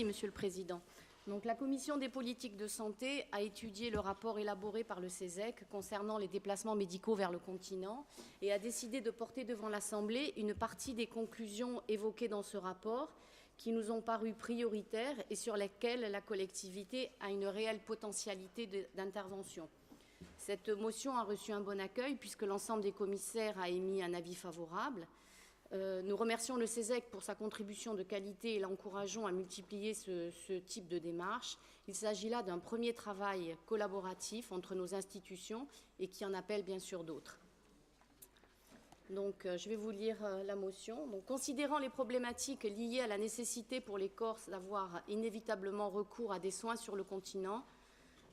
Merci, Monsieur le Président. Donc, la Commission des politiques de santé a étudié le rapport élaboré par le CESEC concernant les déplacements médicaux vers le continent et a décidé de porter devant l'Assemblée une partie des conclusions évoquées dans ce rapport qui nous ont paru prioritaires et sur lesquelles la collectivité a une réelle potentialité d'intervention. Cette motion a reçu un bon accueil puisque l'ensemble des commissaires a émis un avis favorable. Nous remercions le CESEC pour sa contribution de qualité et l'encourageons à multiplier ce type de démarche. Il s'agit là d'un premier travail collaboratif entre nos institutions et qui en appelle bien sûr d'autres. Donc, je vais vous lire la motion. Donc, considérant les problématiques liées à la nécessité pour les Corses d'avoir inévitablement recours à des soins sur le continent,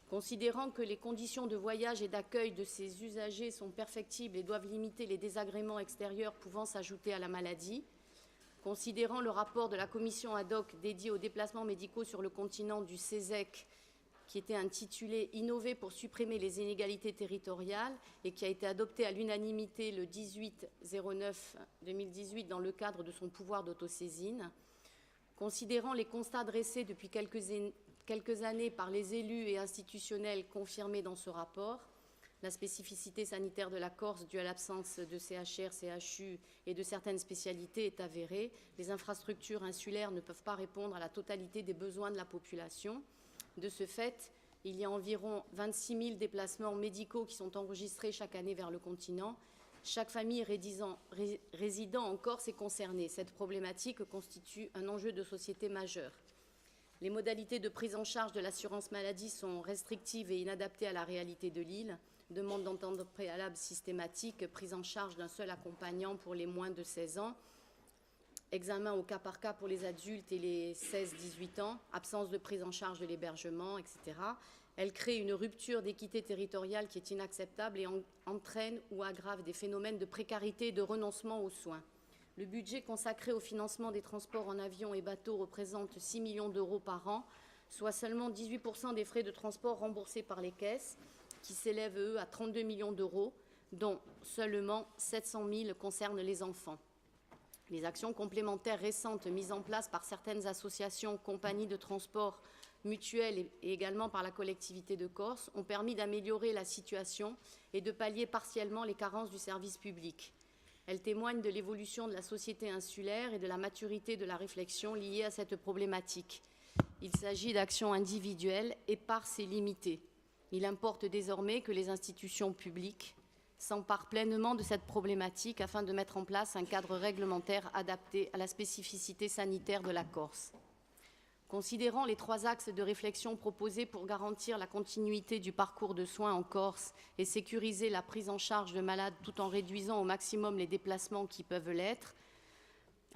considérant que les conditions de voyage et d'accueil de ces usagers sont perfectibles et doivent limiter les désagréments extérieurs pouvant s'ajouter à la maladie, considérant le rapport de la commission ad hoc dédiée aux déplacements médicaux sur le continent du CESEC, qui était intitulé « Innover pour supprimer les inégalités territoriales » et qui a été adopté à l'unanimité le 18/09/2018 dans le cadre de son pouvoir d'autosaisine, considérant les constats dressés depuis quelques années par les élus et institutionnels confirmés dans ce rapport, la spécificité sanitaire de la Corse due à l'absence de CHR, CHU et de certaines spécialités est avérée. Les infrastructures insulaires ne peuvent pas répondre à la totalité des besoins de la population. De ce fait, il y a environ 26 000 déplacements médicaux qui sont enregistrés chaque année vers le continent. Chaque famille résidant en Corse est concernée. Cette problématique constitue un enjeu de société majeur. Les modalités de prise en charge de l'assurance maladie sont restrictives et inadaptées à la réalité de l'île. Demande d'entente préalable systématique, prise en charge d'un seul accompagnant pour les moins de 16 ans, examen au cas par cas pour les adultes et les 16-18 ans, absence de prise en charge de l'hébergement, etc. Elle crée une rupture d'équité territoriale qui est inacceptable et entraîne ou aggrave des phénomènes de précarité et de renoncement aux soins. Le budget consacré au financement des transports en avion et bateau représente 6 millions d'euros par an, soit seulement 18% des frais de transport remboursés par les caisses, qui s'élèvent, eux, à 32 millions d'euros, dont seulement 700 000 concernent les enfants. Les actions complémentaires récentes mises en place par certaines associations, compagnies de transport, mutuelles et également par la collectivité de Corse ont permis d'améliorer la situation et de pallier partiellement les carences du service public. Elle témoigne de l'évolution de la société insulaire et de la maturité de la réflexion liée à cette problématique. Il s'agit d'actions individuelles, éparses et limitées. Il importe désormais que les institutions publiques s'emparent pleinement de cette problématique afin de mettre en place un cadre réglementaire adapté à la spécificité sanitaire de la Corse. Considérant les 3 axes de réflexion proposés pour garantir la continuité du parcours de soins en Corse et sécuriser la prise en charge de malades tout en réduisant au maximum les déplacements qui peuvent l'être,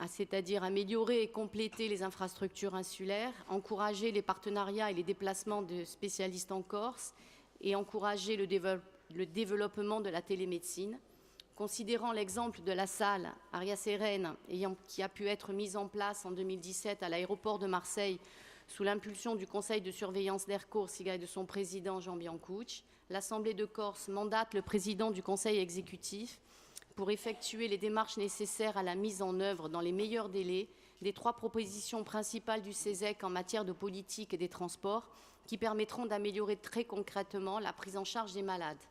c'est-à-dire améliorer et compléter les infrastructures insulaires, encourager les partenariats et les déplacements de spécialistes en Corse et encourager le développement de la télémédecine, considérant l'exemple de la salle Aria Serene qui a pu être mise en place en 2017 à l'aéroport de Marseille sous l'impulsion du Conseil de surveillance d'Air Corsica et de son président Jean Biancucci, l'Assemblée de Corse mandate le président du Conseil exécutif pour effectuer les démarches nécessaires à la mise en œuvre dans les meilleurs délais des 3 propositions principales du CESEC en matière de politique et des transports qui permettront d'améliorer très concrètement la prise en charge des malades.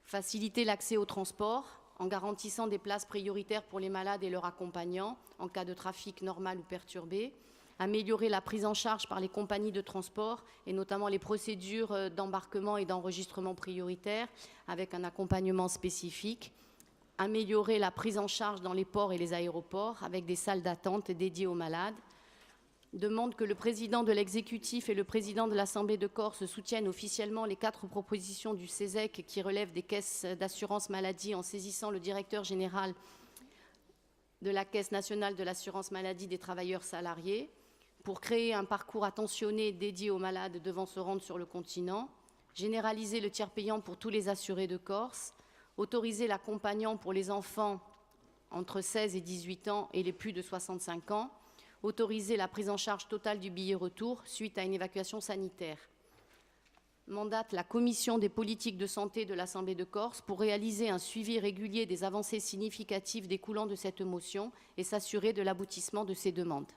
Faciliter l'accès au transport en garantissant des places prioritaires pour les malades et leurs accompagnants en cas de trafic normal ou perturbé. Améliorer la prise en charge par les compagnies de transport et notamment les procédures d'embarquement et d'enregistrement prioritaires avec un accompagnement spécifique. Améliorer la prise en charge dans les ports et les aéroports avec des salles d'attente dédiées aux malades. Demande que le président de l'exécutif et le président de l'Assemblée de Corse soutiennent officiellement les 4 propositions du CESEC qui relèvent des caisses d'assurance maladie en saisissant le directeur général de la Caisse nationale de l'assurance maladie des travailleurs salariés pour créer un parcours attentionné dédié aux malades devant se rendre sur le continent, généraliser le tiers payant pour tous les assurés de Corse, autoriser l'accompagnant pour les enfants entre 16 et 18 ans et les plus de 65 ans, autoriser la prise en charge totale du billet retour suite à une évacuation sanitaire. Mandate la Commission des politiques de santé de l'Assemblée de Corse pour réaliser un suivi régulier des avancées significatives découlant de cette motion et s'assurer de l'aboutissement de ces demandes.